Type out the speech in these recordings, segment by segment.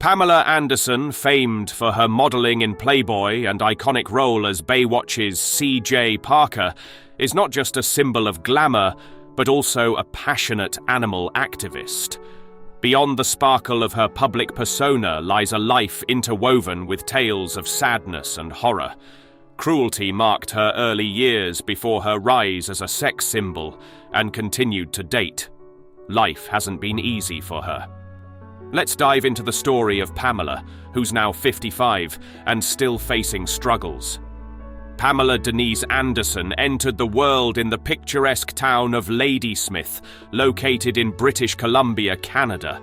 Pamela Anderson, famed for her modeling in Playboy and iconic role as Baywatch's C.J. Parker, is not just a symbol of glamour, but also a passionate animal activist. Beyond the sparkle of her public persona lies a life interwoven with tales of sadness and horror. Cruelty marked her early years before her rise as a sex symbol and continued to date. Life hasn't been easy for her. Let's dive into the story of Pamela, who's now 55 and still facing struggles. Pamela Denise Anderson entered the world in the picturesque town of Ladysmith, located in British Columbia, Canada.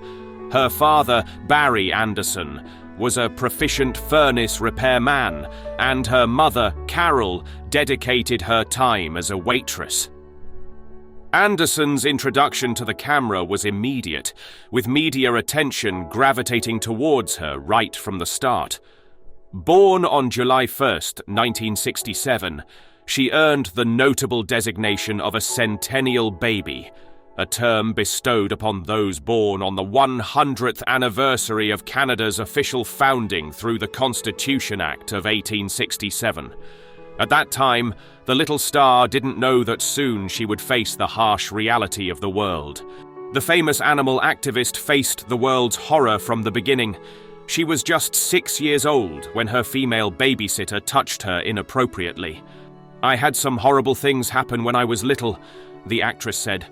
Her father, Barry Anderson, was a proficient furnace repairman, and her mother, Carol, dedicated her time as a waitress. Anderson's introduction to the camera was immediate, with media attention gravitating towards her right from the start. Born on July 1st, 1967, she earned the notable designation of a centennial baby, a term bestowed upon those born on the 100th anniversary of Canada's official founding through the Constitution Act of 1867. At that time, the little star didn't know that soon she would face the harsh reality of the world. The famous animal activist faced the world's horror from the beginning. She was just 6 years old when her female babysitter touched her inappropriately. "I had some horrible things happen when I was little," the actress said.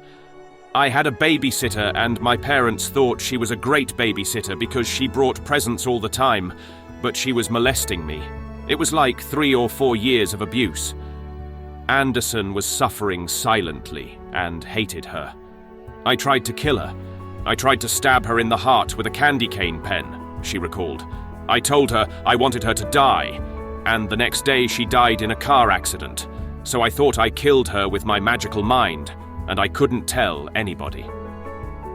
"I had a babysitter and my parents thought she was a great babysitter because she brought presents all the time, but she was molesting me. It was like 3 or 4 years of abuse." Anderson was suffering silently and hated her. "I tried to kill her. I tried to stab her in the heart with a candy cane pen," she recalled. "I told her I wanted her to die, and the next day she died in a car accident, so I thought I killed her with my magical mind, and I couldn't tell anybody."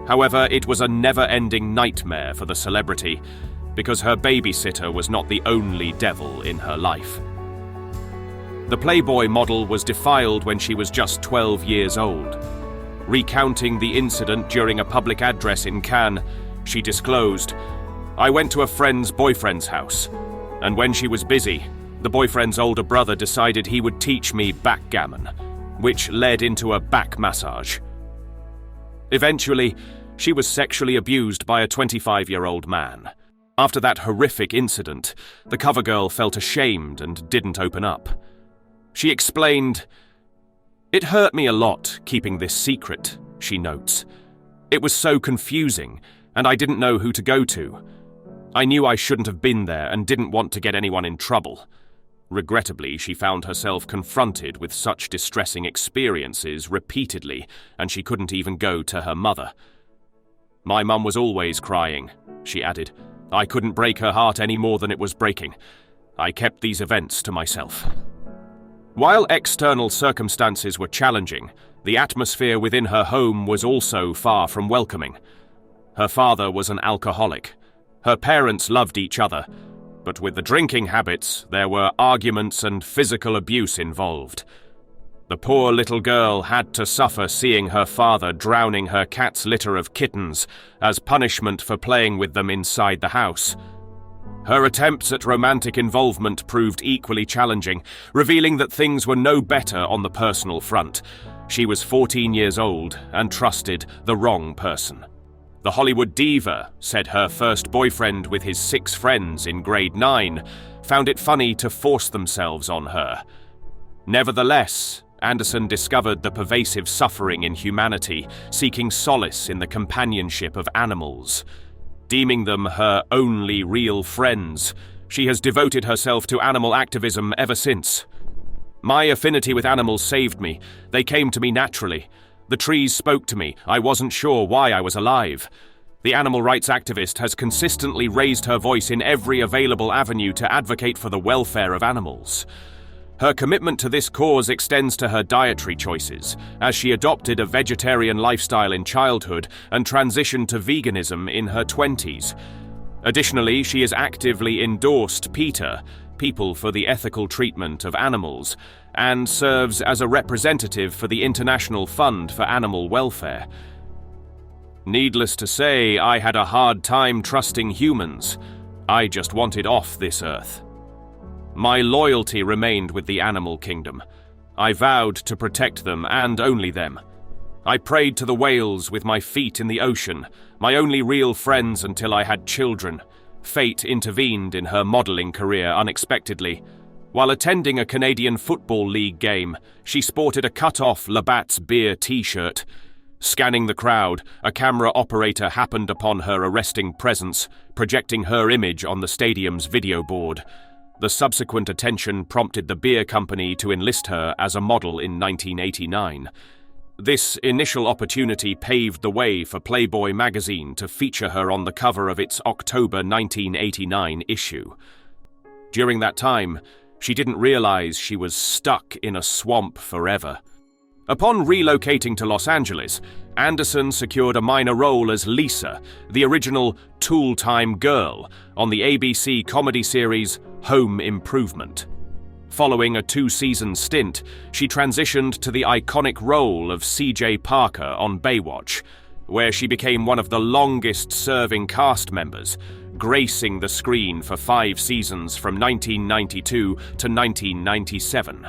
However, it was a never-ending nightmare for the celebrity, because her babysitter was not the only devil in her life. The Playboy model was defiled when she was just 12 years old. Recounting the incident during a public address in Cannes, she disclosed, "I went to a friend's boyfriend's house, and when she was busy, the boyfriend's older brother decided he would teach me backgammon, which led into a back massage. Eventually, she was sexually abused by a 25-year-old man. After that horrific incident, the cover girl felt ashamed and didn't open up. She explained, "It hurt me a lot keeping this secret," she notes. "It was so confusing, and I didn't know who to go to. I knew I shouldn't have been there and didn't want to get anyone in trouble." Regrettably, she found herself confronted with such distressing experiences repeatedly, and she couldn't even go to her mother. "My mum was always crying," she added. "I couldn't break her heart any more than it was breaking. I kept these events to myself." While external circumstances were challenging, the atmosphere within her home was also far from welcoming. Her father was an alcoholic. Her parents loved each other, but with the drinking habits, there were arguments and physical abuse involved. The poor little girl had to suffer seeing her father drowning her cat's litter of kittens as punishment for playing with them inside the house. Her attempts at romantic involvement proved equally challenging, revealing that things were no better on the personal front. She was 14 years old and trusted the wrong person. The Hollywood diva said her first boyfriend with his 6 friends in grade 9 found it funny to force themselves on her. Nevertheless, Anderson discovered the pervasive suffering in humanity, seeking solace in the companionship of animals. Deeming them her only real friends, she has devoted herself to animal activism ever since. "My affinity with animals saved me. They came to me naturally. The trees spoke to me. I wasn't sure why I was alive." The animal rights activist has consistently raised her voice in every available avenue to advocate for the welfare of animals. Her commitment to this cause extends to her dietary choices, as she adopted a vegetarian lifestyle in childhood and transitioned to veganism in her 20s. Additionally, she has actively endorsed PETA, People for the Ethical Treatment of Animals, and serves as a representative for the International Fund for Animal Welfare. Needless to say, I had a hard time trusting humans. I just wanted off this earth. My loyalty remained with the animal kingdom. I vowed to protect them and only them. I prayed to the whales with my feet in the ocean, my only real friends until I had children. Fate intervened in her modelling career unexpectedly. While attending a Canadian Football League game, she sported a cut-off Labatt's beer t-shirt. Scanning the crowd, a camera operator happened upon her arresting presence, projecting her image on the stadium's video board. The subsequent attention prompted the beer company to enlist her as a model in 1989. This initial opportunity paved the way for Playboy magazine to feature her on the cover of its October 1989 issue. During that time, she didn't realize she was stuck in a swamp forever. Upon relocating to Los Angeles, Anderson secured a minor role as Lisa, the original Tool Time girl, on the ABC comedy series Home Improvement. Following a 2-season stint, she transitioned to the iconic role of CJ Parker on Baywatch, where she became one of the longest-serving cast members, gracing the screen for 5 seasons from 1992 to 1997.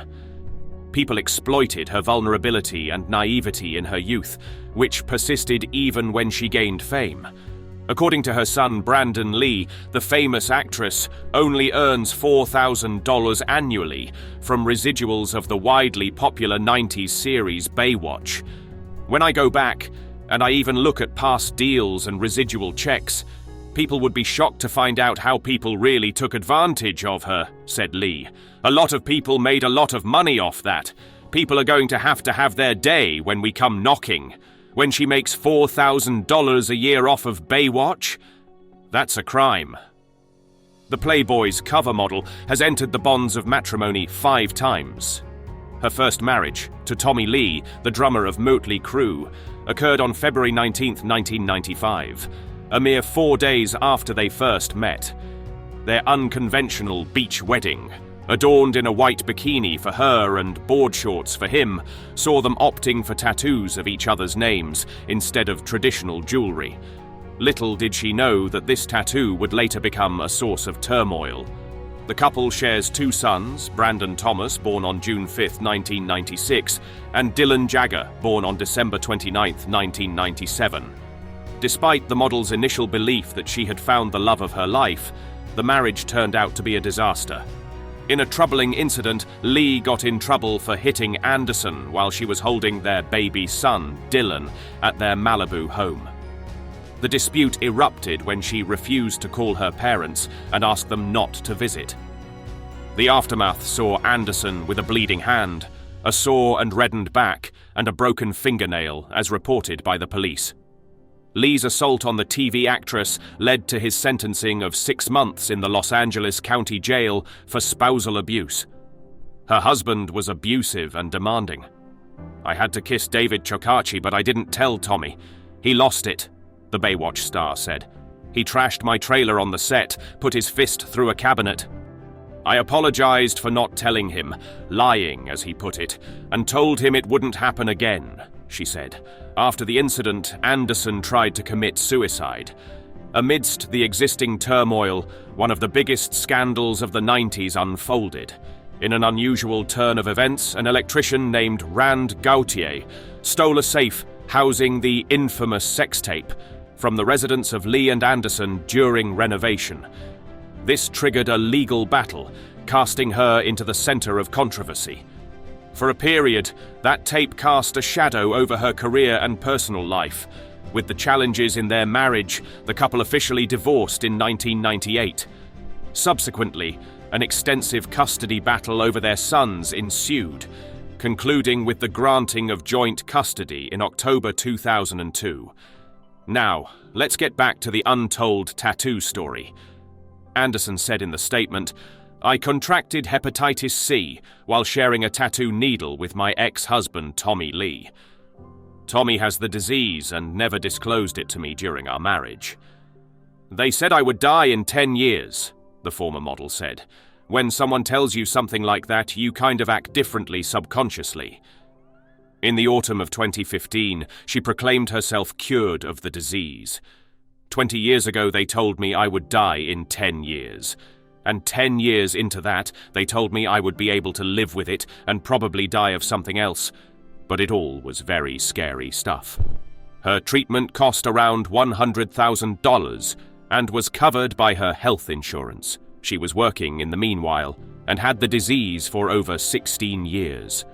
People exploited her vulnerability and naivety in her youth, which persisted even when she gained fame. According to her son Brandon Lee, the famous actress only earns $4,000 annually from residuals of the widely popular 90s series Baywatch. When I go back, and I even look at past deals and residual checks, people would be shocked to find out how people really took advantage of her, said Lee. A lot of people made a lot of money off that. People are going to have their day when we come knocking. When she makes $4,000 a year off of Baywatch? That's a crime. The Playboy's cover model has entered the bonds of matrimony 5 times. Her first marriage, to Tommy Lee, the drummer of Motley Crue, occurred on February 19, 1995, a mere 4 days after they first met. Their unconventional beach wedding, adorned in a white bikini for her and board shorts for him, saw them opting for tattoos of each other's names instead of traditional jewelry. Little did she know that this tattoo would later become a source of turmoil. The couple shares 2 sons, Brandon Thomas, born on June 5, 1996, and Dylan Jagger, born on December 29, 1997. Despite the model's initial belief that she had found the love of her life, the marriage turned out to be a disaster. In a troubling incident, Lee got in trouble for hitting Anderson while she was holding their baby son, Dylan, at their Malibu home. The dispute erupted when she refused to call her parents and asked them not to visit. The aftermath saw Anderson with a bleeding hand, a sore and reddened back, and a broken fingernail, as reported by the police. Lee's assault on the TV actress led to his sentencing of 6 months in the Los Angeles County Jail for spousal abuse. Her husband was abusive and demanding. I had to kiss David Chokachi, but I didn't tell Tommy. He lost it, the Baywatch star said. He trashed my trailer on the set, put his fist through a cabinet. I apologized for not telling him, lying as he put it, and told him it wouldn't happen again, she said. After the incident, Anderson tried to commit suicide. Amidst the existing turmoil, one of the biggest scandals of the 90s unfolded. In an unusual turn of events, an electrician named Rand Gautier stole a safe housing the infamous sex tape from the residence of Lee and Anderson during renovation. This triggered a legal battle, casting her into the center of controversy. For a period, that tape cast a shadow over her career and personal life. With the challenges in their marriage, the couple officially divorced in 1998. Subsequently, an extensive custody battle over their sons ensued, concluding with the granting of joint custody in October 2002. Now, let's get back to the untold tattoo story. Anderson said in the statement, I contracted hepatitis C while sharing a tattoo needle with my ex-husband Tommy Lee. Tommy has the disease and never disclosed it to me during our marriage. They said I would die in 10 years, the former model said. When someone tells you something like that, you kind of act differently subconsciously. In the autumn of 2015, she proclaimed herself cured of the disease. 20 years ago, they told me I would die in 10 years. And 10 years into that, they told me I would be able to live with it and probably die of something else. But it all was very scary stuff. Her treatment cost around $100,000 and was covered by her health insurance. She was working in the meanwhile and had the disease for over 16 years.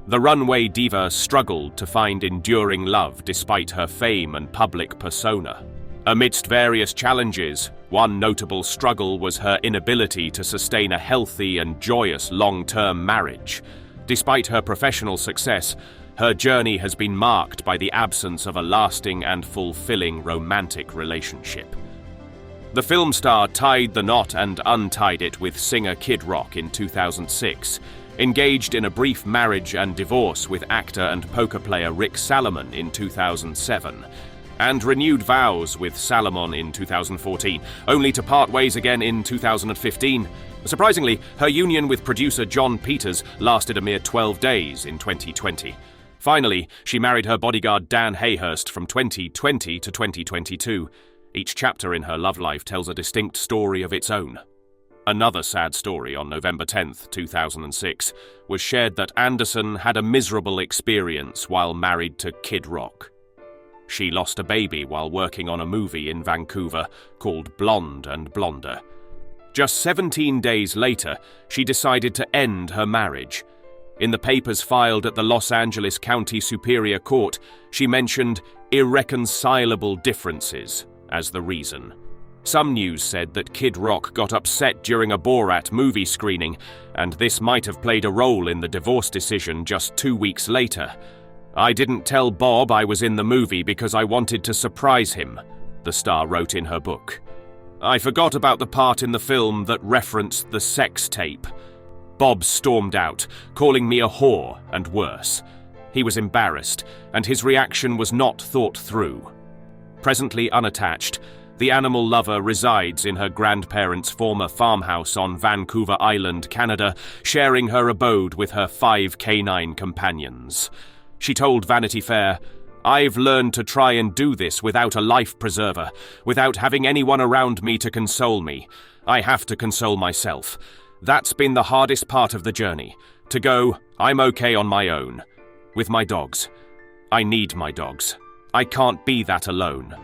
The runway diva struggled to find enduring love despite her fame and public persona. Amidst various challenges, one notable struggle was her inability to sustain a healthy and joyous long-term marriage. Despite her professional success, her journey has been marked by the absence of a lasting and fulfilling romantic relationship. The film star tied the knot and untied it with singer Kid Rock in 2006, engaged in a brief marriage and divorce with actor and poker player Rick Salomon in 2007, and renewed vows with Salomon in 2014, only to part ways again in 2015. Surprisingly, her union with producer John Peters lasted a mere 12 days in 2020. Finally, she married her bodyguard Dan Hayhurst from 2020 to 2022. Each chapter in her love life tells a distinct story of its own. Another sad story on November 10, 2006, was shared that Anderson had a miserable experience while married to Kid Rock. She lost a baby while working on a movie in Vancouver called Blonde and Blonder. Just 17 days later, she decided to end her marriage. In the papers filed at the Los Angeles County Superior Court, she mentioned irreconcilable differences as the reason. Some news said that Kid Rock got upset during a Borat movie screening, and this might have played a role in the divorce decision just 2 weeks later. "I didn't tell Bob I was in the movie because I wanted to surprise him," the star wrote in her book. "I forgot about the part in the film that referenced the sex tape. Bob stormed out, calling me a whore and worse. He was embarrassed, and his reaction was not thought through." Presently unattached, the animal lover resides in her grandparents' former farmhouse on Vancouver Island, Canada, sharing her abode with her 5 canine companions. She told Vanity Fair, "I've learned to try and do this without a life preserver, without having anyone around me to console me. I have to console myself. That's been the hardest part of the journey. To go, I'm okay on my own. With my dogs. I need my dogs. I can't be that alone."